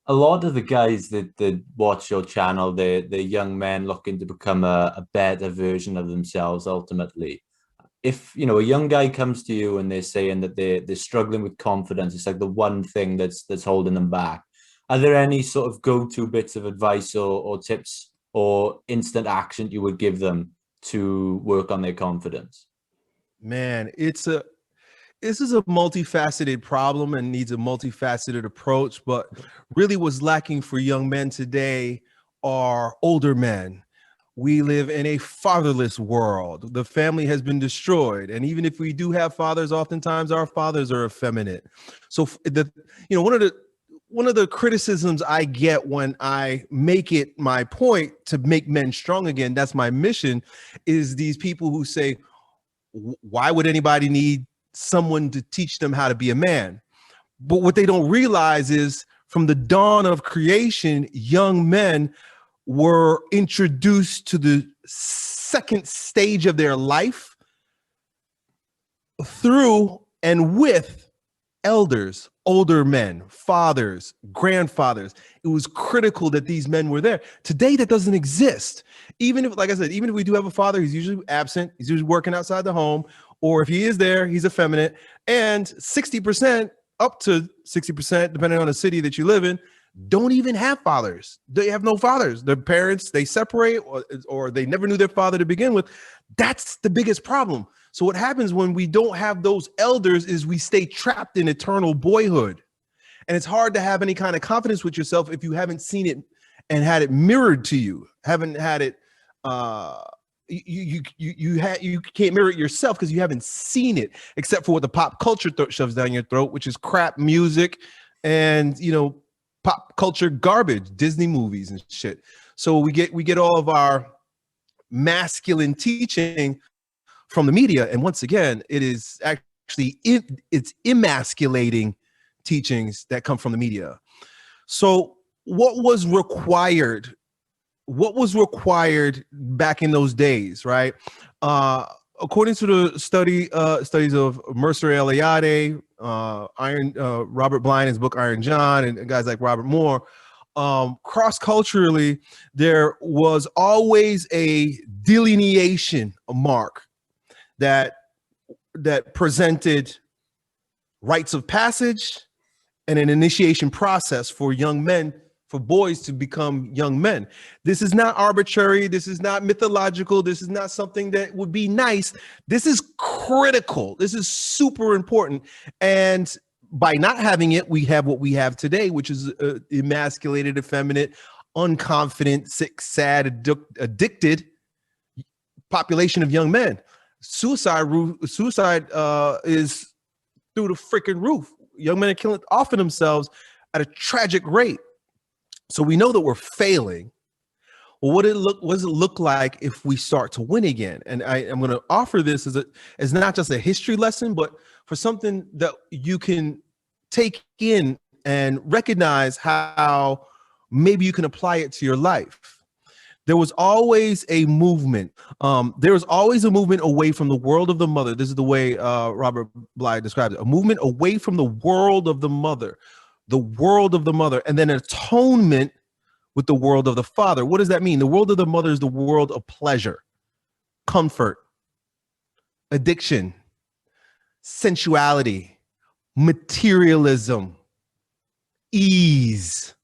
a lot of the guys that watch your channel, they're young men looking to become a better version of themselves ultimately. If a young guy comes to you and they're saying that they're struggling with confidence, it's like the one thing that's holding them back. Are there any sort of go-to bits of advice or tips or instant action you would give them to work on their confidence? Man, this is a multifaceted problem and needs a multifaceted approach, but really what's lacking for young men today are older men. We live in a fatherless world. The family has been destroyed. And even if we do have fathers, oftentimes our fathers are effeminate. So one of the criticisms I get when I make it my point to make men strong again, that's my mission, is these people who say, why would anybody need someone to teach them how to be a man? But what they don't realize is from the dawn of creation, young men were introduced to the second stage of their life through and with elders, older men, fathers, grandfathers. It was critical that these men were there. Today, that doesn't exist. Even if, like I said, even if we do have a father, he's usually absent. He's usually working outside the home. Or if he is there, he's effeminate. And 60%, up to 60%, depending on the city that you live in, don't even have fathers. They have no fathers. Their parents, they separate or they never knew their father to begin with. That's the biggest problem. So what happens when we don't have those elders is we stay trapped in eternal boyhood. And it's hard to have any kind of confidence with yourself if you haven't seen it and had it mirrored to you, haven't had it, you can't mirror it yourself because you haven't seen it, except for what the pop culture shoves down your throat, which is crap music and, pop culture garbage, Disney movies and shit. So we get all of our masculine teaching from the media, and once again, it is actually it's emasculating teachings that come from the media. So what was required? What was required back in those days, right? According to the studies of Mercer Eliade, Robert Bly in his book Iron John, and guys like Robert Moore, cross-culturally, there was always a delineation, a mark that presented rites of passage and an initiation process for young men, for boys to become young men. This is not arbitrary. This is not mythological. This is not something that would be nice. This is critical. This is super important. And by not having it, we have what we have today, which is emasculated, effeminate, unconfident, sick, sad, addicted population of young men. Suicide is through the freaking roof. Young men are killing off of themselves at a tragic rate. So we know that we're failing. Well, what does it look like if we start to win again? And I'm going to offer this as not just a history lesson, but for something that you can take in and recognize how maybe you can apply it to your life. There was always a movement. There was always a movement away from the world of the mother. This is the way Robert Bly describes it. A movement away from the world of the mother, and then atonement with the world of the father. What does that mean? The world of the mother is the world of pleasure, comfort, addiction, sensuality, materialism, ease,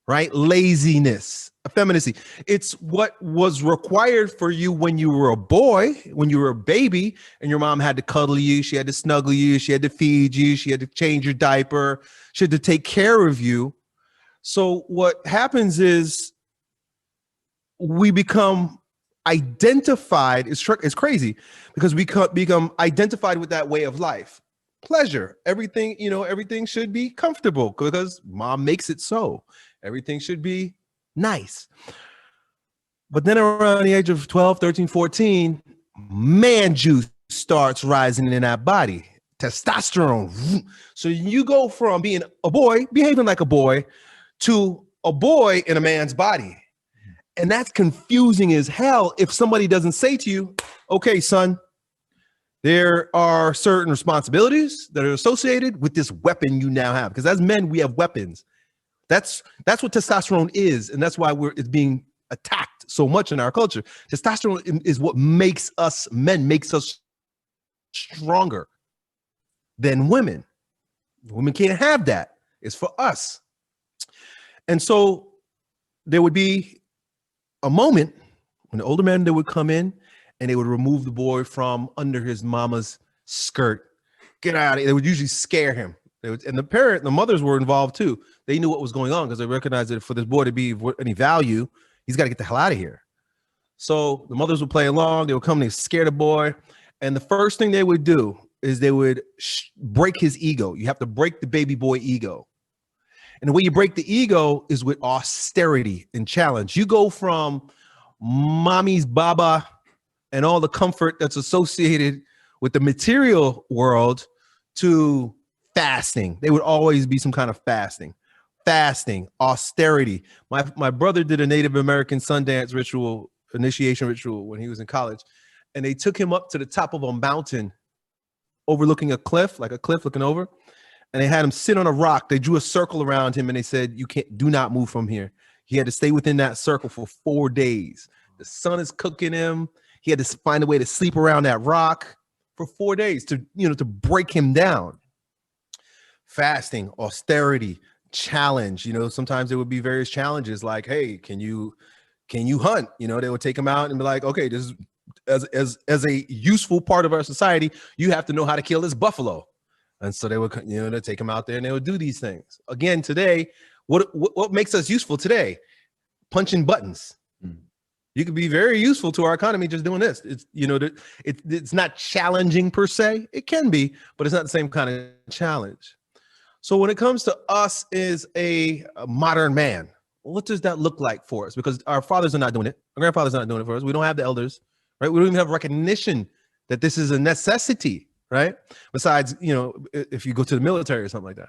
right? Laziness, effeminacy. It's what was required for you when you were a boy, when you were a baby, and your mom had to cuddle you, she had to snuggle you, she had to feed you, she had to change your diaper, she had to take care of you. So what happens is we become identified. It's crazy because we become identified with that way of life. Pleasure, everything should be comfortable because mom makes it so. Everything should be nice. But then around the age of 12, 13, 14, man juice starts rising in that body. Testosterone. So you go from being a boy, behaving like a boy, to a boy in a man's body. And that's confusing as hell if somebody doesn't say to you, okay, son, there are certain responsibilities that are associated with this weapon you now have. Because as men, we have weapons. That's what testosterone is, and that's why it's being attacked so much in our culture. Testosterone is what makes us men, makes us stronger than women. Women can't have that. It's for us. And so there would be a moment when the older men, they would come in and they would remove the boy from under his mama's skirt. Get out of here. They would usually scare him. And the mothers were involved too. They knew what was going on because they recognized that for this boy to be of any value, he's got to get the hell out of here. So the mothers would play along. They would come, they scare the boy. And the first thing they would do is they would break his ego. You have to break the baby boy ego. And the way you break the ego is with austerity and challenge. You go from mommy's baba and all the comfort that's associated with the material world to fasting. There would always be some kind of fasting, austerity. My brother did a Native American Sundance ritual, initiation ritual when he was in college. And they took him up to the top of a mountain overlooking a cliff, like a cliff looking over. And they had him sit on a rock. They drew a circle around him and they said, do not move from here. He had to stay within that circle for 4 days. The sun is cooking him. He had to find a way to sleep around that rock for 4 days to break him down. Fasting, austerity, challenge. Sometimes there would be various challenges like, hey, can you hunt? They would take him out and be like, okay, this is as a useful part of our society, you have to know how to kill this buffalo. And so they would, they take him out there and they would do these things. Again, today, what makes us useful today? Punching buttons. You could be very useful to our economy just doing this. It's, it's not challenging per se. It can be, but it's not the same kind of challenge. So when it comes to us as a modern man, what does that look like for us? Because our fathers are not doing it. Our grandfathers are not doing it for us. We don't have the elders, right? We don't even have recognition that this is a necessity. Right. Besides, if you go to the military or something like that,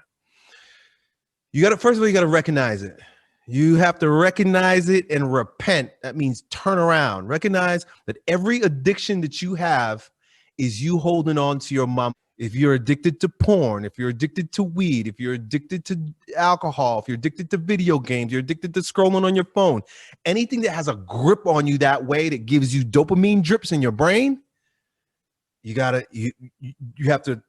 first of all, you got to recognize it. You have to recognize it and repent. That means turn around. Recognize that every addiction that you have is you holding on to your mom. If you're addicted to porn, if you're addicted to weed, if you're addicted to alcohol, if you're addicted to video games, you're addicted to scrolling on your phone, anything that has a grip on you that way that gives you dopamine drips in your brain, you have to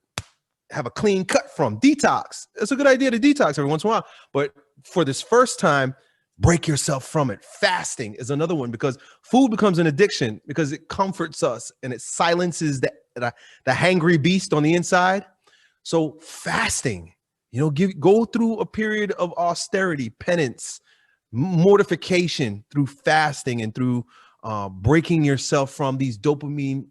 have a clean cut from. Detox. It's a good idea to detox every once in a while. But for this first time, break yourself from it. Fasting is another one because food becomes an addiction because it comforts us and it silences the hangry beast on the inside. So fasting, go through a period of austerity, penance, mortification through fasting and through breaking yourself from these dopamine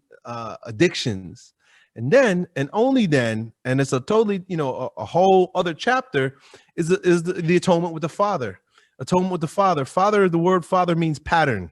addictions. And then, and only then, and it's a totally, a whole other chapter is the atonement with the Father. Atonement with the Father. The word Father means pattern.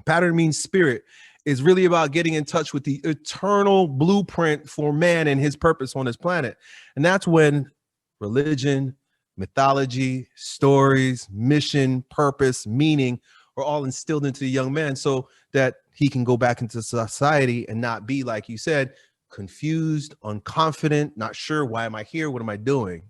Pattern means spirit. Is really about getting in touch with the eternal blueprint for man and his purpose on this planet. And that's when religion, mythology, stories, mission, purpose, meaning are all instilled into the young man so that he can go back into society and not be, like you said, confused, unconfident, not sure, why am I here? What am I doing?